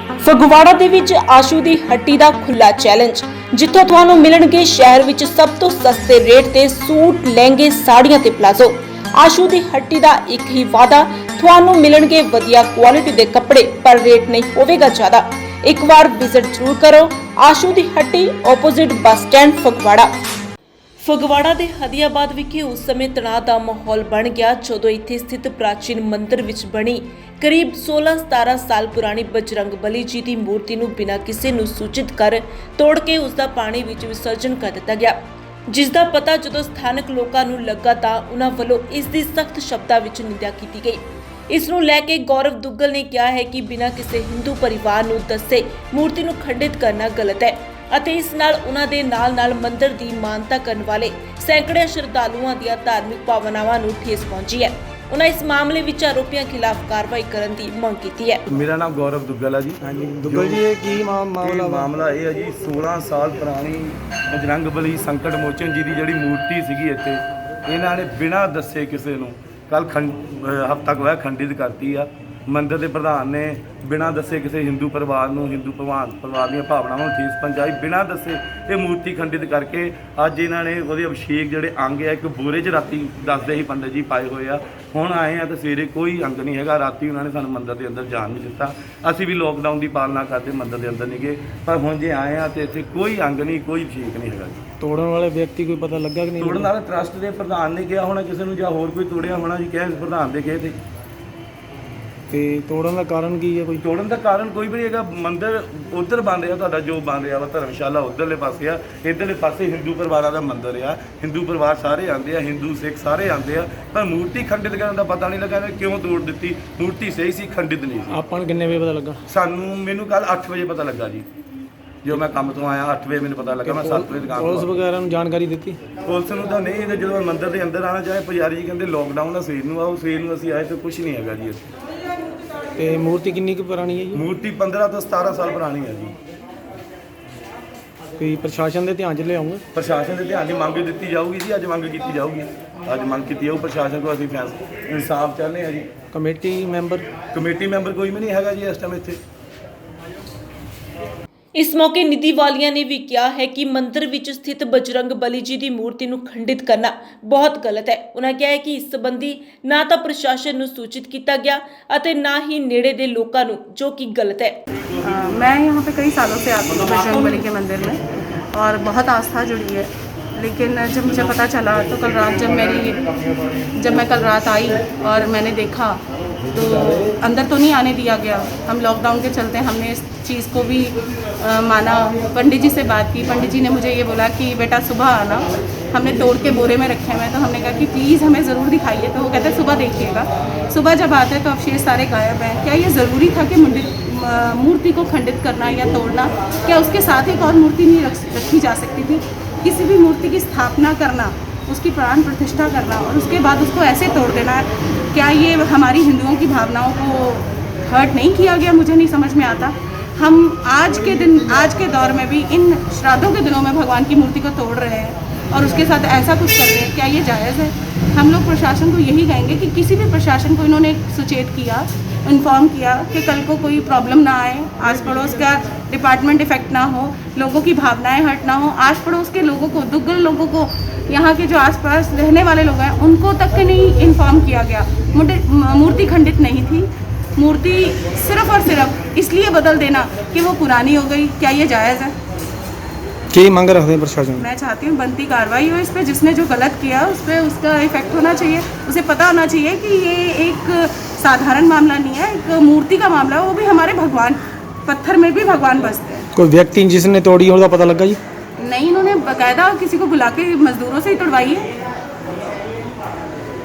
ਫਗਵਾੜਾ ਦੇ ਵਿੱਚ ਆਸ਼ੂ ਦੀ ਹੱਟੀ ਦਾ ਖੁੱਲਾ ਚੈਲੰਜ, ਜਿੱਥੋਂ ਤੁਹਾਨੂੰ ਮਿਲਣਗੇ ਸ਼ਹਿਰ ਵਿੱਚ ਸਭ ਤੋਂ ਸਸਤੇ ਰੇਟ ਤੇ ਸੂਟ, ਲਹਿੰਗੇ, ਸਾੜੀਆਂ ਤੇ ਪਲਾਜ਼ੋ। ਆਸ਼ੂ ਦੀ ਹੱਟੀ ਦਾ ਇੱਕ ਹੀ ਵਾਅਦਾ, ਤੁਹਾਨੂੰ ਮਿਲਣਗੇ ਵਧੀਆ ਕੁਆਲਿਟੀ ਦੇ ਕੱਪੜੇ, ਪਰ ਰੇਟ ਨਹੀਂ ਹੋਵੇਗਾ ਜ਼ਿਆਦਾ। ਇੱਕ ਵਾਰ ਵਿਜ਼ਿਟ ਜ਼ਰੂਰ ਕਰੋ ਆਸ਼ੂ ਦੀ ਹੱਟੀ, opposite bus stand, Phagwara. Phagwara ਦੇ ਹਦੀਆਬਾਦ ਵਿਖੇ ਉਸ ਸਮੇਂ ਤਣਾਅ ਦਾ ਮਾਹੌਲ ਬਣ ਗਿਆ ਜਦੋਂ ਇੱਥੇ ਸਥਿਤ ਪ੍ਰਾਚੀਨ ਮੰਦਿਰ ਵਿੱਚ ਬਣੀ ਕਰੀਬ 16-17 ਸਾਲ ਪੁਰਾਣੀ ਬਜਰੰਗ ਬਲੀ ਜੀ ਦੀ ਮੂਰਤੀ ਨੂੰ ਬਿਨਾਂ ਕਿਸੇ ਨੂੰ ਸੂਚਿਤ ਕਰ ਤੋੜ ਕੇ ਉਸ ਦਾ ਪਾਣੀ ਵਿੱਚ ਵਿਸਰਜਨ ਕਰ ਦਿੱਤਾ ਗਿਆ, ਜਿਸ ਦਾ ਪਤਾ ਜਦੋਂ ਸਥਾਨਕ ਲੋਕਾਂ ਨੂੰ ਲੱਗਾ ਤਾਂ ਉਹਨਾਂ ਵੱਲੋਂ ਇਸ ਦੀ ਸਖਤ ਸ਼ਬਦਾਂ ਵਿੱਚ ਨਿੰਦਾ ਕੀਤੀ ਗਈ। ਇਸ ਨੂੰ ਲੈ ਕੇ ਗੌਰਵ ਦੁੱਗਲ ਨੇ ਕਿਹਾ ਹੈ ਕਿ ਬਿਨਾਂ ਕਿਸੇ ਹਿੰਦੂ ਪਰਿਵਾਰ ਨੂੰ ਦੱਸੇ ਮੂਰਤੀ ਨੂੰ ਖੰਡਿਤ ਕਰਨਾ ਗਲਤ ਹੈ ਅਤੇ ਇਸ ਨਾਲ ਉਹਨਾਂ ਦੇ ਨਾਲ ਮੰਦਿਰ ਦੀ ਮਾਨਤਾ ਕਰਨ ਵਾਲੇ ਸੈਂਕੜੇ ਸ਼ਰਧਾਲੂਆਂ ਦੀਆਂ ਧਾਰਮਿਕ ਭਾਵਨਾਵਾਂ ਨੂੰ ਠੇਸ ਪਹੁੰਚੀ ਹੈ। ਉਹਨਾਂ ਇਸ ਮਾਮਲੇ ਵਿੱਚ ਆਰੋਪੀਆਂ ਖਿਲਾਫ ਕਾਰਵਾਈ ਕਰਨ ਦੀ ਮੰਗ ਕੀਤੀ ਹੈ। ਮੇਰਾ ਨਾਮ ਗੌਰਵ ਦੁੱਗਲ ਹੈ ਜੀ। ਹਾਂਜੀ ਦੁੱਗਲ ਜੀ, ਇਹ ਕੀ ਮਾਮਲਾ ਇਹ ਹੈ ਜੀ, 16 ਸਾਲ ਪੁਰਾਣੀ ਬਜਰੰਗ ਬਲੀ ਸੰਕਟ ਮੋਚਨ ਜੀ ਦੀ ਜਿਹੜੀ ਮੂਰਤੀ ਸੀਗੀ ਇੱਥੇ, ਇਹਨਾਂ ਨੇ ਬਿਨਾਂ ਦੱਸੇ ਕਿਸੇ ਨੂੰ ਕੱਲ ਹਫ਼ਤਾ ਕੁ ਹੋਇਆ ਖੰਡਿਤ ਕਰਤੀ ਆ। ਮੰਦਿਰ ਦੇ ਪ੍ਰਧਾਨ ਨੇ ਬਿਨਾਂ ਦੱਸੇ ਕਿਸੇ ਹਿੰਦੂ ਪਰਿਵਾਰ ਨੂੰ, ਹਿੰਦੂ ਪਰਿਵਾਰ ਦੀਆਂ ਭਾਵਨਾਵਾਂ ਨੂੰ ਠੇਸ ਪਹੁੰਚਾਈ, ਬਿਨਾਂ ਦੱਸੇ ਇਹ ਮੂਰਤੀ ਖੰਡਿਤ ਕਰਕੇ ਅੱਜ ਇਹਨਾਂ ਨੇ ਉਹਦੇ ਅਭਿਸ਼ੇਕ ਜਿਹੜੇ ਅੰਗ ਆ ਇੱਕ ਬੋਰੇ 'ਚ ਰਾਤੀ ਦੱਸਦੇ ਸੀ ਪੰਡਤ ਜੀ ਪਾਏ ਹੋਏ ਆ। ਹੁਣ ਆਏ ਆ ਤੇ ਸਵੇਰੇ ਕੋਈ ਅੰਗ ਨਹੀਂ ਹੈਗਾ। ਰਾਤੀ ਉਹਨਾਂ ਨੇ ਸਾਨੂੰ ਮੰਦਿਰ ਦੇ ਅੰਦਰ ਜਾਣ ਨਹੀਂ ਦਿੱਤਾ। ਅਸੀਂ ਵੀ ਲੋਕਡਾਊਨ ਦੀ ਪਾਲਣਾ ਕਰਦੇ ਮੰਦਿਰ ਦੇ ਅੰਦਰ ਨਹੀਂ ਗਏ, ਪਰ ਹੁਣ ਜੇ ਆਏ ਆ ਤੇ ਇੱਥੇ ਕੋਈ ਅੰਗ ਨਹੀਂ, ਕੋਈ ਅਭਿਸ਼ੇਕ ਨਹੀਂ ਹੈਗਾ ਜੀ। ਤੋੜਨ ਵਾਲੇ ਵਿਅਕਤੀ ਕੋਈ ਪਤਾ ਲੱਗਾ ਕਿ ਨਹੀਂ? ਤੋੜਨ ਵਾਲੇ ਟਰਸਟ ਦੇ ਪ੍ਰਧਾਨ ਨੇ ਕਿਹਾ ਹੋਣਾ ਕਿਸੇ ਨੂੰ, ਜਾਂ ਹੋਰ ਕੋਈ ਤੋੜਿਆ ਹੋਣਾ ਜੀ, ਕਿਹਾ ਪ੍ਰਧਾਨ ਦੇ ਕਹੇ ਤੇ ਤੋੜਨ ਦਾ ਕਾਰਨ ਕੀ ਹੈ? ਕੋਈ ਤੋੜਨ ਦਾ ਕਾਰਨ ਕੋਈ ਵੀ ਨਹੀਂ ਹੈਗਾ। ਮੰਦਿਰ ਉਧਰ ਬਣ ਰਿਹਾ, ਤੁਹਾਡਾ ਜੋ ਬਣ ਰਿਹਾ ਵਾ ਧਰਮਸ਼ਾਲਾ ਉਧਰਲੇ ਪਾਸੇ ਆ, ਇੱਧਰਲੇ ਪਾਸੇ ਹਿੰਦੂ ਪਰਿਵਾਰਾਂ ਦਾ ਮੰਦਿਰ ਆ। ਹਿੰਦੂ ਪਰਿਵਾਰ ਸਾਰੇ ਆਉਂਦੇ ਆ, ਹਿੰਦੂ ਸਿੱਖ ਸਾਰੇ ਆਉਂਦੇ ਆ, ਪਰ ਮੂਰਤੀ ਖੰਡਿਤ ਕਰਨ ਦਾ ਪਤਾ ਨਹੀਂ ਲੱਗਾ ਕਿਉਂ ਤੋੜ ਦਿੱਤੀ। ਮੂਰਤੀ ਸਹੀ ਸੀ, ਖੰਡਿਤ ਨਹੀਂ ਸੀ। ਆਪਾਂ ਨੂੰ ਕਿੰਨੇ ਵਜੇ ਪਤਾ ਲੱਗਾ? ਮੈਨੂੰ ਕੱਲ 8 ਵਜੇ ਪਤਾ ਲੱਗਾ ਜੀ। ਜੋ ਮੈਂ ਕੰਮ ਤੋਂ ਆਇਆ 8 ਵਜੇ ਮੈਨੂੰ ਪਤਾ ਲੱਗਾ। ਮੈਂ 7 ਵਜੇ ਦੁਕਾਨ ਪੁਲਿਸ ਵਗੈਰਾ ਨੂੰ ਜਾਣਕਾਰੀ ਦਿੱਤੀ? ਪੁਲਿਸ ਨੂੰ ਤਾਂ ਨਹੀਂ, ਜਦੋਂ ਮੰਦਿਰ ਦੇ ਅੰਦਰ ਆਉਣਾ ਚਾਹੇ ਪੁਜਾਰੀ ਜੀ ਕਹਿੰਦੇ ਲੋਕਡਾਊਨ ਆ, ਸਵੇਰ ਨੂੰ ਆਓ। ਸਵੇਰ ਨੂੰ ਅਸੀਂ ਆਏ ਤਾਂ ਕੁਝ ਨਹੀਂ ਹੈਗਾ ਜੀ। ਤੇ ਮੂਰਤੀ ਕਿੰਨੀ ਕੁ ਪੁਰਾਣੀ ਹੈ ਜੀ? ਮੂਰਤੀ 15 ਤੋਂ 17 ਸਾਲ ਪੁਰਾਣੀ ਹੈ ਜੀ। ਕੋਈ ਪ੍ਰਸ਼ਾਸਨ ਦੇ ਧਿਆਨ 'ਚ ਲਿਆਉਂਗੇ? ਪ੍ਰਸ਼ਾਸਨ ਦੇ ਧਿਆਨ ਦੀ ਮੰਗ ਦਿੱਤੀ ਜਾਊਗੀ ਜੀ। ਅੱਜ ਮੰਗ ਕੀਤੀ ਜਾਊਗੀ, ਅੱਜ ਮੰਗ ਕੀਤੀ ਜਾਊ ਪ੍ਰਸ਼ਾਸਨ ਕੋਲ। ਅਸੀਂ ਫੈਸਲਾ ਇਨਸਾਫ ਚਾਹੁੰਦੇ ਹਾਂ ਜੀ। ਕਮੇਟੀ ਮੈਂਬਰ ਕੋਈ ਵੀ ਨਹੀਂ ਹੈਗਾ ਜੀ ਇਸ ਟਾਈਮ ਇੱਥੇ। ਇਸ ਮੌਕੇ ਨਿਧੀ ਵਾਲੀਆ ਨੇ ਵੀ ਕਿਹਾ ਹੈ ਕਿ ਮੰਦਿਰ ਵਿੱਚ ਸਥਿਤ ਬਜਰੰਗ ਬਲੀ ਜੀ ਦੀ ਮੂਰਤੀ ਨੂੰ ਖੰਡਿਤ ਕਰਨਾ ਬਹੁਤ ਗਲਤ ਹੈ। ਉਹਨਾਂ ਕਿਹਾ ਹੈ ਕਿ ਇਸ ਸੰਬੰਧੀ ਨਾ ਤਾਂ ਪ੍ਰਸ਼ਾਸਨ ਨੂੰ ਸੂਚਿਤ ਕੀਤਾ ਗਿਆ ਅਤੇ ਨਾ ही नेड़े ਦੇ ਲੋਕਾਂ ਨੂੰ, जो कि गलत है। मैं यहाँ पे कई सालों से आती हूँ बजरंग बली के मंदिर में और बहुत आस्था जुड़ी है, लेकिन जब मुझे पता चला तो कल रात जब मैं कल रात आई और मैंने देखा तो अंदर तो नहीं आने दिया गया। हम लॉकडाउन के चलते हमने इस चीज़ को भी माना। पंडित जी से बात की, पंडित जी ने मुझे ये बोला कि बेटा सुबह आना। हमने तोड़ के बोरे में रखे हुए हैं, तो हमने कहा कि प्लीज़ हमें ज़रूर दिखाइए। तो वो कहते हैं सुबह देखिएगा। सुबह जब आते हैं तो अवशेष सारे गायब हैं। क्या ये ज़रूरी था कि मूर्ति को खंडित करना या तोड़ना? क्या उसके साथ एक और मूर्ति नहीं रखी जा सकती थी? किसी भी मूर्ति की स्थापना करना, उसकी प्राण प्रतिष्ठा करना और उसके बाद उसको ऐसे तोड़ देना, क्या ये हमारी हिंदुओं की भावनाओं को हर्ट नहीं किया गया? मुझे नहीं समझ में आता। हम आज के दौर में भी इन श्राद्धों के दिनों में भगवान की मूर्ति को तोड़ रहे हैं और उसके साथ ऐसा कुछ कर रहे हैं। क्या ये जायज़ है? हम लोग प्रशासन को यही कहेंगे कि किसी भी प्रशासन को इन्होंने सचेत किया, इन्फॉर्म किया कि कल को कोई प्रॉब्लम ना आए, आस पड़ोस का डिपार्टमेंट इफेक्ट ना हो, लोगों की भावनाएं हर्ट ना हो, आस पड़ोस के लोगों को, दुग्गल लोगों को, यहाँ के जो आसपास रहने वाले लोग हैं उनको तक नहीं इन्फॉर्म किया गया। मूर्ति खंडित नहीं थी। मूर्ति सिर्फ और सिर्फ इसलिए बदल देना कि वो पुरानी हो गई, क्या ये जायज़ है? ਕੀ ਮੰਗ ਰੱਖਦੇ हैं प्रशासन? मैं चाहती हूँ बनती कार्रवाई हो इस पर। जिसने जो गलत किया उस पर उसका इफेक्ट होना चाहिए। उसे पता होना चाहिए कि ये एक साधारण मामला नहीं है, एक मूर्ति का मामला है। वो भी हमारे भगवान, पत्थर में भी भगवान बसते हैं। कोई व्यक्ति जिसने तोड़ी उसका पता लगा जी? नहीं, इन्होंने बाकायदा किसी को बुला के मजदूरों से ही तोड़वाई है।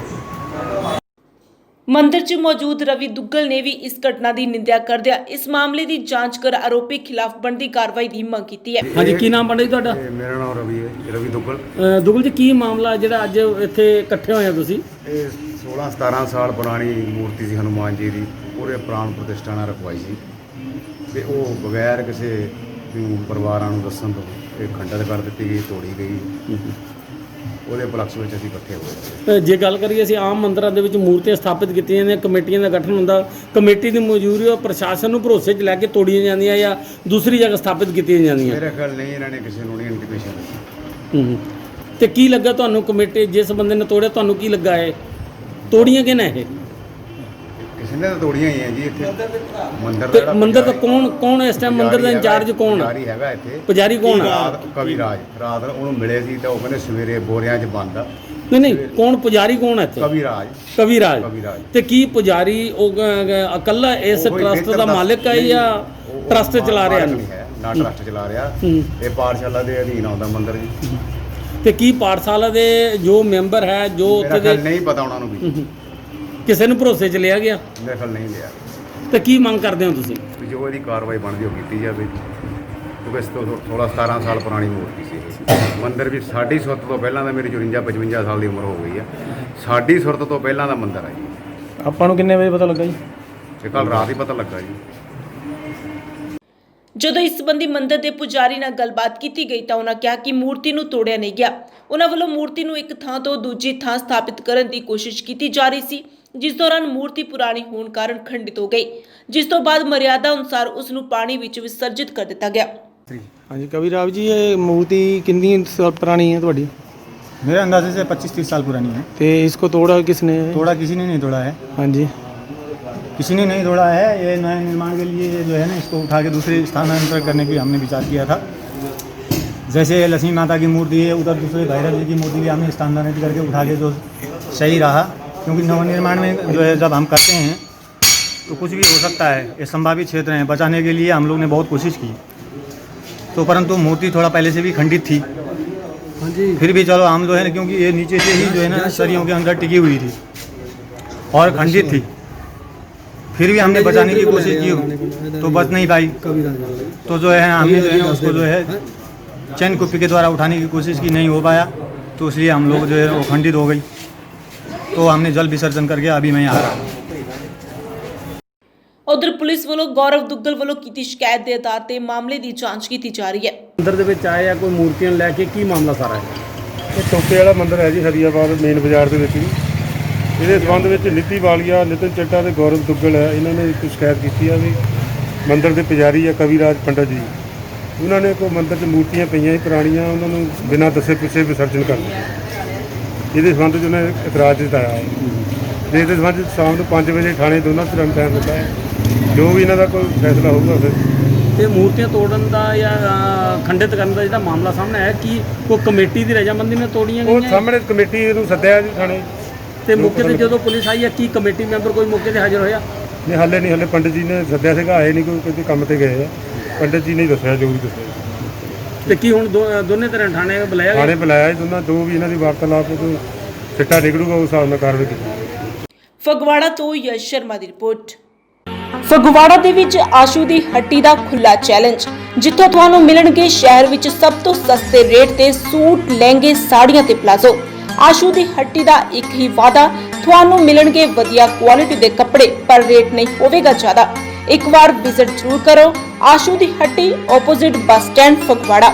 ਮੰਦਿਰ 'ਚ ਮੌਜੂਦ ਰਵੀ ਦੁੱਗਲ ਨੇ ਵੀ ਇਸ ਘਟਨਾ ਦੀ ਨਿੰਦਿਆ ਕਰਦਿਆਂ ਇਸ ਮਾਮਲੇ ਦੀ ਜਾਂਚ ਕਰ ਆਰੋਪੀ ਖਿਲਾਫ ਬਣਦੀ ਕਾਰਵਾਈ ਦੀ ਮੰਗ ਕੀਤੀ ਹੈ। ਹਾਂਜੀ, ਕੀ ਨਾਮ ਪੰਡਿਤ ਜੀ ਤੁਹਾਡਾ? ਮੇਰਾ ਨਾਮ ਰਵੀ ਹੈ, ਰਵੀ ਦੁੱਗਲ। ਦੁੱਗਲ ਜੀ, ਕੀ ਮਾਮਲਾ ਜਿਹੜਾ ਅੱਜ ਇੱਥੇ ਇਕੱਠੇ ਹੋਏ ਆ ਤੁਸੀਂ? ਇਹ 16-17 ਸਾਲ ਪੁਰਾਣੀ ਮੂਰਤੀ ਸੀ ਹਨੂਮਾਨ ਜੀ ਦੀ, ਪੂਰੇ ਪ੍ਰਾਣ ਪ੍ਰਤਿਸ਼ਠਾ ਨਾਲ ਰਖਵਾਈ ਸੀ ਤੇ ਉਹ ਬਗੈਰ ਕਿਸੇ ਪਰਿਵਾਰਾਂ ਨੂੰ ਦੱਸਣ ਤੋਂ ਇਹ ਖੰਡਿਤ ਕਰ ਦਿੱਤੀ ਗਈ, ਤੋੜੀ ਗਈ। ਉਹਦੇ ਉਪਲਕਸ਼ ਵਿੱਚ ਅਸੀਂ ਇਕੱਠੇ ਹੋਏ। ਜੇ ਗੱਲ ਕਰੀਏ ਅਸੀਂ ਆਮ ਮੰਦਰਾਂ ਦੇ ਵਿੱਚ ਮੂਰਤੀਆਂ ਸਥਾਪਿਤ ਕੀਤੀਆਂ ਜਾਂਦੀਆਂ, ਕਮੇਟੀਆਂ ਦਾ ਗਠਨ ਹੁੰਦਾ, ਕਮੇਟੀ ਦੀ ਮੌਜੂਦਗੀ ਉਹ ਪ੍ਰਸ਼ਾਸਨ ਨੂੰ ਭਰੋਸੇ 'ਚ ਲੈ ਕੇ ਤੋੜੀਆਂ ਜਾਂਦੀਆਂ ਜਾਂ ਦੂਸਰੀ ਜਗ੍ਹਾ ਸਥਾਪਿਤ ਕੀਤੀਆਂ ਜਾਂਦੀਆਂ। ਮੇਰੇ ਖਿਆਲ ਨਹੀਂ ਇਹਨਾਂ ਨੇ ਕਿਸੇ ਨੂੰ ਨਹੀਂ ਇੰਟੀਮੇਸ਼ਨ ਦਿੱਤੀ। ਤੇ ਕੀ ਲੱਗਾ ਤੁਹਾਨੂੰ ਕਮੇਟੀ ਜਿਸ ਬੰਦੇ ਨੇ ਤੋੜਿਆ, ਤੁਹਾਨੂੰ ਕੀ ਲੱਗਾ ਇਹ ਤੋੜੀਆਂ ਕਿਹਨੇ ਇਹ? ਕਿਸੇ ਨੇ ਤਾਂ ਤੋੜੀਆਂ ਹੀ ਹੈ ਜੀ ਇੱਥੇ ਮੰਦਿਰ ਤੇ ਦਾ ਮੰਦਿਰ ਦਾ ਕੌਣ ਇਸ ਟਾਈਮ ਮੰਦਿਰ ਦਾ ਇੰਚਾਰਜ ਕੌਣ ਆ? ਪੁਜਾਰੀ ਹੈਗਾ ਇੱਥੇ, ਪੁਜਾਰੀ ਕੌਣ ਆ? ਕਵੀ ਰਾਜ। ਰਾਤ ਨੂੰ ਉਹਨੂੰ ਮਿਲੇ ਸੀ ਤਾਂ ਉਹ ਕਹਿੰਦੇ ਸਵੇਰੇ ਬੋਰਿਆਂ 'ਚ ਬੰਦ ਆ। ਨਹੀਂ ਕੌਣ ਪੁਜਾਰੀ ਕੌਣ ਹੈ ਇੱਥੇ? ਕਵੀ ਰਾਜ। ਕਵੀ ਰਾਜ। ਕਵੀ ਰਾਜ। ਤੇ ਕੀ ਪੁਜਾਰੀ ਉਹ ਇਕੱਲਾ ਇਸ ਉਹ ਕੋਈ ਟਰਸਟ ਬਿਹਤਰ ਦਾ ਦੱਸ- ਮਾਲਕ ਹੈ ਜਾਂ ਉਹ ਟਰਸਟ ਚਲਾ ਰਿਹਾ ਨਹੀਂ ਹੈ, ਨਾ ਟਰਸਟ ਚਲਾ ਰਿਹਾ। ਇਹ ਪਾਠਸ਼ਾਲਾ ਦੇ ਅਧੀਨ ਆਉਂਦਾ ਮੰਦਿਰ ਜੀ। ਤੇ ਕੀ ਪਾਠਸ਼ਾਲਾ ਦੇ ਜੋ ਮੈਂਬਰ ਹੈ ਜੋ ਮੇਰਾ ਉੱਥੇ ਖਿਆਲ ਦੇ ਨਹੀਂ ਪਤਾ ਉਹਨਾਂ ਨੂੰ ਵੀ, ਕਿਸੇ ਨੂੰ ਭਰੋਸੇ 'ਚ ਲਿਆ ਗਿਆ? ਮੇਰੇ ਖਿਆਲ ਨਹੀਂ ਲਿਆ। ਤੇ ਕੀ ਮੰਗ ਕਰਦੇ ਹੋ ਤੁਸੀਂ? ਵੀ ਜੋ ਇਹਦੀ ਕਾਰਵਾਈ ਬਣਦੀ ਉਹ ਕੀਤੀ ਜਾਵੇ, ਕਿਉਂਕਿ ਇਸ ਤੋਂ 16-17 ਸਾਲ ਪੁਰਾਣੀ ਮੂਰਤੀ ਸੀ ਇਹ। ਮੰਦਿਰ ਵੀ ਸਾਡੀ ਸੁਰਤ ਤੋਂ ਪਹਿਲਾਂ ਦਾ, ਮੇਰੀ 54-55 ਸਾਲ ਦੀ ਉਮਰ ਹੋ ਗਈ ਆ, ਸਾਡੀ ਸੁਰਤ ਤੋਂ ਪਹਿਲਾਂ ਦਾ ਮੰਦਿਰ ਹੈ ਜੀ। ਆਪਾਂ ਨੂੰ ਕਿੰਨੇ ਵਜੇ ਪਤਾ ਲੱਗਾ ਜੀ? ਤੇ ਕੱਲ ਰਾਤ ਹੀ ਪਤਾ ਲੱਗਾ ਜੀ। ਜਦੋਂ ਇਸ ਸੰਬੰਧੀ ਮੰਦਿਰ ਦੇ ਪੁਜਾਰੀ ਨਾਲ ਗੱਲਬਾਤ ਕੀਤੀ ਗਈ ਤਾਂ ਉਹਨਾਂ ਕਿਹਾ ਕਿ ਮੂਰਤੀ ਨੂੰ ਤੋੜਿਆ ਨਹੀਂ ਗਿਆ। ਉਹਨਾਂ ਵੱਲੋਂ ਮੂਰਤੀ ਨੂੰ ਇੱਕ ਥਾਂ ਤੋਂ ਦੂਜੀ ਥਾਂ ਸਥਾਪਿਤ ਕਰਨ ਦੀ ਕੋਸ਼ਿਸ਼ ਕੀਤੀ ਜਾ ਰਹੀ ਸੀ, ਜਿਸ ਦੌਰਾਨ ਮੂਰਤੀ ਪੁਰਾਣੀ ਹੋਣ ਕਾਰਨ ਖੰਡਿਤ ਹੋ ਗਈ, ਜਿਸ ਤੋਂ ਬਾਅਦ ਮਰਿਆਦਾ ਅਨੁਸਾਰ ਉਸ ਨੂੰ ਪਾਣੀ ਵਿੱਚ ਵਿਸਰਜਿਤ ਕਰ ਦਿੱਤਾ ਗਿਆ। ਹਾਂਜੀ कवि राव जी, ये मूर्ति कितनी साल पुरानी है ਤੁਹਾਡੀ? मेरे अंदाजे से 25-30 साल पुरानी है। ਤੇ इसको तोड़ा किसने? तोड़ा किसी ने नहीं तोड़ा है, हाँ जी। किसी ने नहीं तोड़ा है। ये नए निर्माण के लिए जो है ना, इसको उठा के दूसरे स्थानांतरण करने की हमने विचार किया था। जैसे लक्ष्मी माता की मूर्ति है, उधर दूसरे भैरव जी की मूर्ति भी हमने स्थानांतरित करके उठा के जो सही रहा, क्योंकि नवनिर्माण में जो है जब हम करते हैं तो कुछ भी हो सकता है। ये संभावित क्षेत्र हैं, बचाने के लिए हम लोग ने बहुत कोशिश की, तो परंतु मूर्ति थोड़ा पहले से भी खंडित थी। हाँ जी। फिर भी चलो हम जो है ना, क्योंकि ये नीचे से ही जो है ना सरियों के अंदर टिकी हुई थी और खंडित थी, फिर भी हमने बचाने की कोशिश की तो बच नहीं पाई। तो जो है हमने जो है ना उसको जो है चैन कुप्पी के द्वारा उठाने की कोशिश की, नहीं हो पाया, तो इसलिए हम लोग जो है वो खंडित हो गई। तो हमने जल विसर्जन करके अभी मैं आ रहा हूँ। ਉਧਰ ਪੁਲਿਸ ਵੱਲੋਂ ਗੌਰਵ ਦੁੱਗਲ ਵੱਲੋਂ ਕੀਤੀ ਸ਼ਿਕਾਇਤ ਦੇ ਆਧਾਰ ਤੇ ਮਾਮਲੇ ਦੀ ਜਾਂਚ ਕੀਤੀ ਜਾ ਰਹੀ ਹੈ। ਮੰਦਿਰ ਦੇ ਵਿੱਚ ਆਏ ਆ ਕੋਈ ਮੂਰਤੀਆਂ ਲੈ ਕੇ, ਕੀ ਮਾਮਲਾ ਸਾਰਾ ਹੈ? ਇਹ ਟੋਪੇ ਵਾਲਾ ਮੰਦਿਰ ਹੈ ਜੀ, ਹਰੀਆਬਾਦ ਮੇਨ ਬਾਜ਼ਾਰ ਦੇ ਵਿੱਚ ਜੀ। ਇਹਦੇ ਸੰਬੰਧ ਵਿੱਚ ਨੀਤੀ ਵਾਲੀਆ, ਨਿਤਨ ਚੱਟਾ ਤੇ ਗੌਰਵ ਦੁੱਗਲ ਹੈ, ਇਹਨਾਂ ਨੇ ਇੱਕ ਸ਼ਿਕਾਇਤ ਕੀਤੀ ਆ ਵੀ ਮੰਦਿਰ ਦੇ ਪੁਜਾਰੀ ਆ ਕਵੀ ਰਾਜ ਪੰਡਤ ਜੀ, ਉਹਨਾਂ ਨੇ ਕੋਈ ਮੰਦਿਰ 'ਚ ਮੂਰਤੀਆਂ ਪਈਆਂ ਸੀ ਪੁਰਾਣੀਆਂ, ਉਹਨਾਂ ਨੂੰ ਬਿਨਾਂ ਦੱਸੇ ਪੁੱਛੇ ਵਿਸਰਜਨ ਕਰ ਦਿੱਤਾ। ਇਹਦੇ ਸੰਬੰਧ 'ਚ ਉਹਨਾਂ ਨੇ ਇਤਰਾਜ਼ ਜਤਾਇਆ ਹੈ। ਤੇ ਇਹਦੇ ਸੰਬੰਧ 'ਚ ਸ਼ਾਮ ਨੂੰ 5 ਵਜੇ ਥਾਣੇ ਦੋਨਾਂ ਧਿਰਾਂ ਨੂੰ ਟਾਈਮ ਦਿੱਤਾ ਹੈ, ਜੋ ਵੀ ਇਹਨਾਂ ਦਾ ਕੋਈ ਫੈਸਲਾ ਹੋਊਗਾ ਫਿਰ। ਤੇ ਮੂਰਤੀਆਂ ਤੋੜਨ ਦਾ ਜਾਂ ਖੰਡਿਤ ਕਰਨ ਦਾ ਜਿਹੜਾ ਮਾਮਲਾ ਸਾਹਮਣੇ ਆਇਆ, ਕੀ ਕੋਈ ਕਮੇਟੀ ਦੀ ਰਜਾਮੰਦੀ ਨਾਲ ਤੋੜੀਆਂ ਉਹ ਗਈਆਂ? ਸਾਹਮਣੇ ਕਮੇਟੀ ਨੂੰ ਸੱਦਿਆ ਜੀ ਥਾਣੇ। ਤੇ ਮੌਕੇ ਤੇ ਜਦੋਂ ਪੁਲਿਸ ਆਈ ਹੈ, ਕੀ ਕਮੇਟੀ ਮੈਂਬਰ ਕੋਈ ਮੌਕੇ ਤੇ ਹਾਜ਼ਰ ਹੋਇਆ? ਨਹੀਂ ਹਾਲੇ ਪੰਡਿਤ ਜੀ ਨੇ ਸੱਦਿਆ ਸੀਗਾ, ਆਏ ਨਹੀਂ, ਕੋਈ ਕਿਤੇ ਕੰਮ ਤੇ ਗਏ ਆ। ਪੰਡਿਤ ਜੀ ਨੇ ਹੀ ਦੱਸਿਆ ਜੋ ਵੀ ਦੱਸਿਆ। ਤੇ ਕੀ ਹੁਣ ਦੋਨੇ ਤਰ੍ਹਾਂ ਥਾਣੇ ਬੁਲਾਇਆ ਗਿਆ? ਥਾਣੇ ਬੁਲਾਇਆ ਜੀ ਦੋਨਾਂ, ਜੋ ਵੀ ਇਹਨਾਂ ਦੀ ਵਾਰਤਾਲਾਪ ਤੋਂ ਸਿੱਟਾ ਨਿਕਲੂਗਾ ਉਸ ਹਿਸਾਬ ਨਾਲ ਕਾਰਵਾਈ ਕੀਤੀ। ਫਗਵਾੜਾ ਤੋਂ ਯਸ਼ ਸ਼ਰਮਾ ਦੀ ਰਿਪੋਰਟ। ਫਗਵਾੜਾ ਦੇ ਵਿੱਚ ਆਸ਼ੂ ਦੀ ਹੱਟੀ ਦਾ ਖੁੱਲਾ ਚੈਲੰਜ, ਜਿੱਥੋਂ ਤੁਹਾਨੂੰ ਮਿਲਣਗੇ ਸ਼ਹਿਰ ਵਿੱਚ ਸਭ ਤੋਂ ਸਸਤੇ ਰੇਟ ਤੇ ਸੂਟ, ਲਹਿੰਗੇ, ਸਾੜੀਆਂ ਤੇ ਪਲਾਜ਼ੋ। ਆਸ਼ੂ ਦੀ ਹੱਟੀ ਦਾ ਇੱਕ ਹੀ ਵਾਅਦਾ, ਤੁਹਾਨੂੰ ਮਿਲਣਗੇ ਵਧੀਆ ਕੁਆਲਿਟੀ ਦੇ ਕੱਪੜੇ, ਪਰ ਰੇਟ ਨਹੀਂ ਹੋਵੇਗਾ ਜ਼ਿਆਦਾ। ਇੱਕ ਵਾਰ ਵਿਜ਼ਿਟ ਜ਼ਰੂਰ ਕਰੋ ਆਸ਼ੂ ਦੀ ਹੱਟੀ, ਆਪੋਜ਼ਿਟ ਬੱਸ ਸਟੈਂਡ, ਫਗਵਾੜਾ।